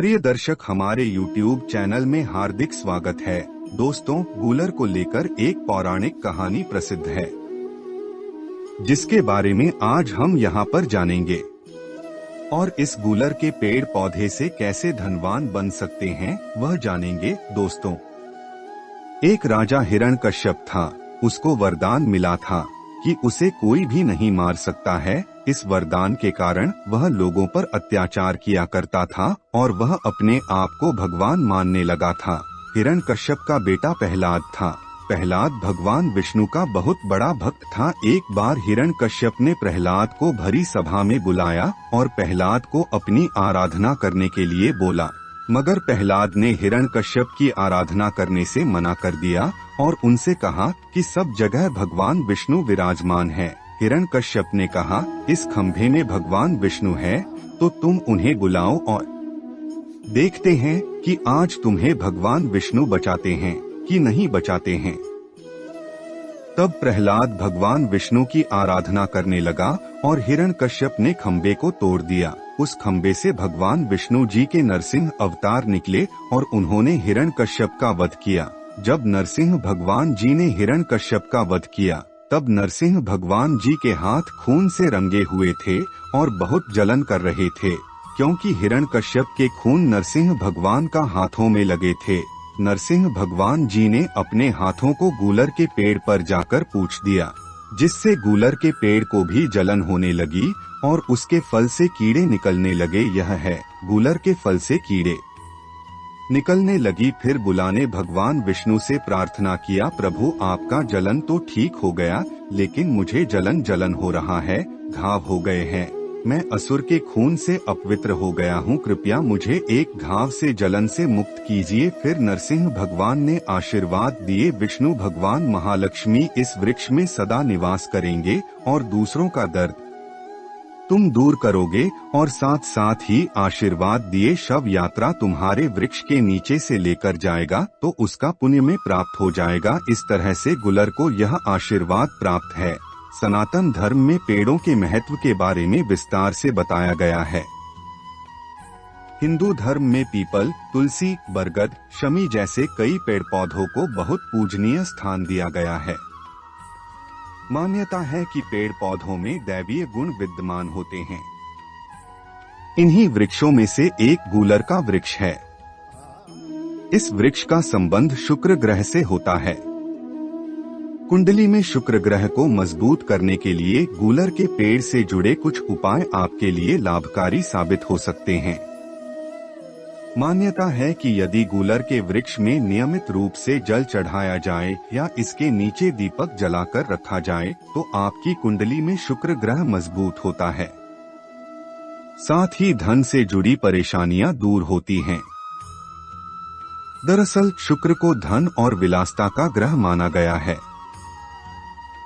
प्रिय दर्शक, हमारे YouTube चैनल में हार्दिक स्वागत है। दोस्तों, गूलर को लेकर एक पौराणिक कहानी प्रसिद्ध है, जिसके बारे में आज हम यहाँ पर जानेंगे। और इस गूलर के पेड़ पौधे से कैसे धनवान बन सकते हैं वह जानेंगे। दोस्तों, एक राजा हिरण्यकश्यप था। उसको वरदान मिला था कि उसे कोई भी नहीं मार सकता है। इस वरदान के कारण वह लोगों पर अत्याचार किया करता था और वह अपने आप को भगवान मानने लगा था। हिरण्यकश्यप का बेटा प्रहलाद था। प्रहलाद भगवान विष्णु का बहुत बड़ा भक्त था। एक बार हिरण्यकश्यप ने प्रहलाद को भरी सभा में बुलाया और प्रहलाद को अपनी आराधना करने के लिए बोला, मगर प्रहलाद ने हिरण्यकश्यप की आराधना करने से मना कर दिया और उनसे कहा कि सब जगह भगवान विष्णु विराजमान है। हिरण्यकश्यप ने कहा, इस खंभे में भगवान विष्णु है, तो तुम उन्हें बुलाओ और देखते हैं कि आज तुम्हें भगवान विष्णु बचाते हैं कि नहीं बचाते हैं। तब प्रहलाद भगवान विष्णु की आराधना करने लगा और हिरण्यकश्यप ने खंभे को तोड़ दिया। उस खंभे से भगवान विष्णु जी के नरसिंह अवतार निकले और उन्होंने हिरण्यकश्यप का वध किया। जब नरसिंह भगवान जी ने हिरण्यकश्यप का वध किया, तब नरसिंह भगवान जी के हाथ खून से रंगे हुए थे और बहुत जलन कर रहे थे, क्योंकि हिरण्यकश्यप के खून नरसिंह भगवान का हाथों में लगे थे। नरसिंह भगवान जी ने अपने हाथों को गूलर के पेड़ पर जाकर पूछ दिया, जिससे गूलर के पेड़ को भी जलन होने लगी और उसके फल से कीड़े निकलने लगे। यह है, गूलर के फल से कीड़े निकलने लगी। फिर बुलाने भगवान विष्णु से प्रार्थना किया, प्रभु आपका जलन तो ठीक हो गया, लेकिन मुझे जलन हो रहा है, घाव हो गए हैं, मैं असुर के खून से अपवित्र हो गया हूँ, कृपया मुझे एक घाव से जलन से मुक्त कीजिए। फिर नरसिंह भगवान ने आशीर्वाद दिए, विष्णु भगवान महालक्ष्मी इस वृक्ष में सदा निवास करेंगे और दूसरों का दर्द तुम दूर करोगे, और साथ साथ ही आशीर्वाद दिए, शव यात्रा तुम्हारे वृक्ष के नीचे से लेकर जाएगा तो उसका पुण्य में प्राप्त हो जाएगा। इस तरह से गूलर को यह आशीर्वाद प्राप्त है। सनातन धर्म में पेड़ों के महत्व के बारे में विस्तार से बताया गया है। हिंदू धर्म में पीपल, तुलसी, बरगद, शमी जैसे कई पेड़ पौधों को बहुत पूजनीय स्थान दिया गया है। मान्यता है कि पेड़ पौधों में दैवीय गुण विद्यमान होते हैं। इन्हीं वृक्षों में से एक गूलर का वृक्ष है। इस वृक्ष का संबंध शुक्र ग्रह से होता है। कुंडली में शुक्र ग्रह को मजबूत करने के लिए गूलर के पेड़ से जुड़े कुछ उपाय आपके लिए लाभकारी साबित हो सकते हैं। मान्यता है कि यदि गूलर के वृक्ष में नियमित रूप से जल चढ़ाया जाए या इसके नीचे दीपक जलाकर रखा जाए तो आपकी कुंडली में शुक्र ग्रह मजबूत होता है। साथ ही धन से जुड़ी परेशानियां दूर होती हैं। दरअसल शुक्र को धन और विलासिता का ग्रह माना गया है।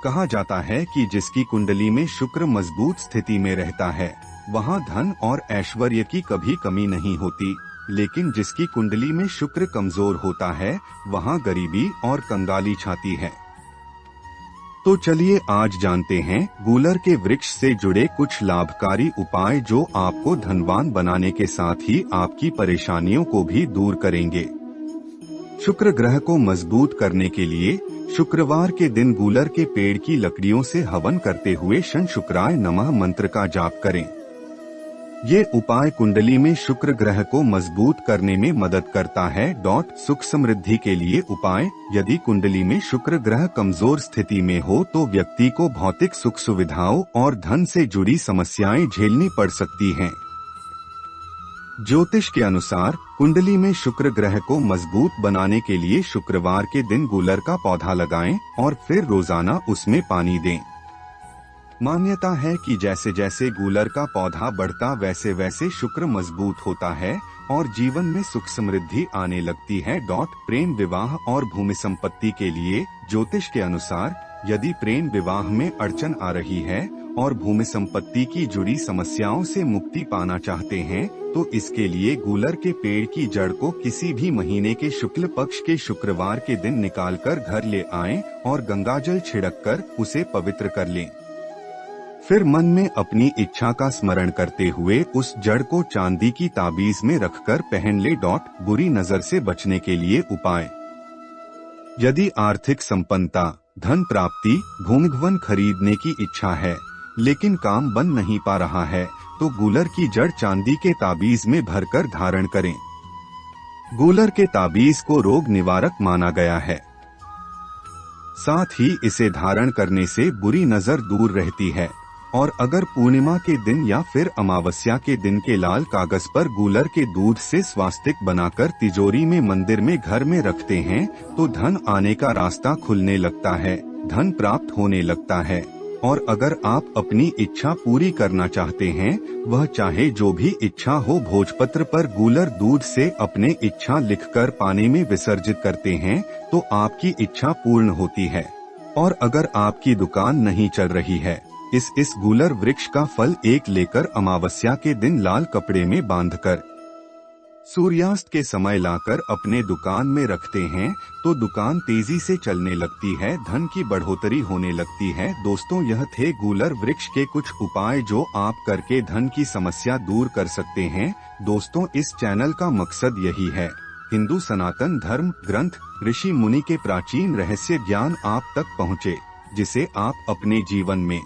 कहा जाता है कि जिसकी कुंडली में शुक्र मजबूत स्थिति में रहता है, वहां धन और ऐश्वर्य की कभी कमी नहीं होती, लेकिन जिसकी कुंडली में शुक्र कमजोर होता है, वहां गरीबी और कंगाली छाती है। तो चलिए आज जानते हैं गूलर के वृक्ष से जुड़े कुछ लाभकारी उपाय जो आपको धनवान बनाने के साथ ही आपकी परेशानियों को भी दूर करेंगे। शुक्र ग्रह को मजबूत करने के लिए शुक्रवार के दिन गूलर के पेड़ की लकड़ियों से हवन करते हुए शन शुक्राय नमः मंत्र का जाप करें। ये उपाय कुंडली में शुक्र ग्रह को मजबूत करने में मदद करता है। सुख समृद्धि के लिए उपाय, यदि कुंडली में शुक्र ग्रह कमजोर स्थिति में हो तो व्यक्ति को भौतिक सुख सुविधाओं और धन से जुड़ी समस्याएं झेलनी पड़ सकती हैं। ज्योतिष के अनुसार कुंडली में शुक्र ग्रह को मजबूत बनाने के लिए शुक्रवार के दिन गूलर का पौधा लगाएं और फिर रोजाना उसमें पानी दें। मान्यता है कि जैसे जैसे गूलर का पौधा बढ़ता वैसे वैसे शुक्र मजबूत होता है और जीवन में सुख समृद्धि आने लगती है। प्रेम विवाह और भूमि संपत्ति के लिए ज्योतिष के अनुसार यदि प्रेम विवाह में अड़चन आ रही है और भूमि संपत्ति की जुड़ी समस्याओं से मुक्ति पाना चाहते हैं तो इसके लिए गूलर के पेड़ की जड़ को किसी भी महीने के शुक्ल पक्ष के शुक्रवार के दिन निकालकर घर ले आएं और गंगाजल छिड़ककर उसे पवित्र कर लें। फिर मन में अपनी इच्छा का स्मरण करते हुए उस जड़ को चांदी की ताबीज में रखकर पहन ले। बुरी नजर से बचने के लिए उपाय। यदि आर्थिक संपन्नता, धन प्राप्ति, भूमि खरीदने की इच्छा है लेकिन काम बन नहीं पा रहा है तो गूलर की जड़ चांदी के ताबीज में भरकर धारण करें। गूलर के ताबीज को रोग निवारक माना गया है। साथ ही इसे धारण करने से बुरी नजर दूर रहती है। और अगर पूर्णिमा के दिन या फिर अमावस्या के दिन के लाल कागज पर गूलर के दूध से स्वास्तिक बनाकर तिजोरी में, मंदिर में, घर में रखते हैं तो धन आने का रास्ता खुलने लगता है, धन प्राप्त होने लगता है। और अगर आप अपनी इच्छा पूरी करना चाहते हैं, वह चाहे जो भी इच्छा हो, भोजपत्र पर गूलर दूध से अपने इच्छा लिखकर पानी में विसर्जित करते हैं तो आपकी इच्छा पूर्ण होती है। और अगर आपकी दुकान नहीं चल रही है, इस गूलर वृक्ष का फल एक लेकर अमावस्या के दिन लाल कपड़े में बांधकर सूर्यास्त के समय लाकर अपने दुकान में रखते हैं तो दुकान तेजी से चलने लगती है, धन की बढ़ोतरी होने लगती है। दोस्तों, यह थे गूलर वृक्ष के कुछ उपाय जो आप करके धन की समस्या दूर कर सकते हैं। दोस्तों, इस चैनल का मकसद यही है, हिंदू सनातन धर्म ग्रंथ, ऋषि मुनि के प्राचीन रहस्य ज्ञान आप तक पहुँचे, जिसे आप अपने जीवन में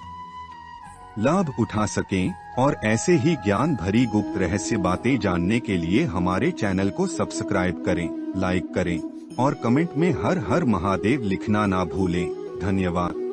लाभ उठा सकें। और ऐसे ही ज्ञान भरी गुप्त रहस्य बातें जानने के लिए हमारे चैनल को सब्सक्राइब करें, लाइक करें और कमेंट में हर हर महादेव लिखना ना भूलें। धन्यवाद।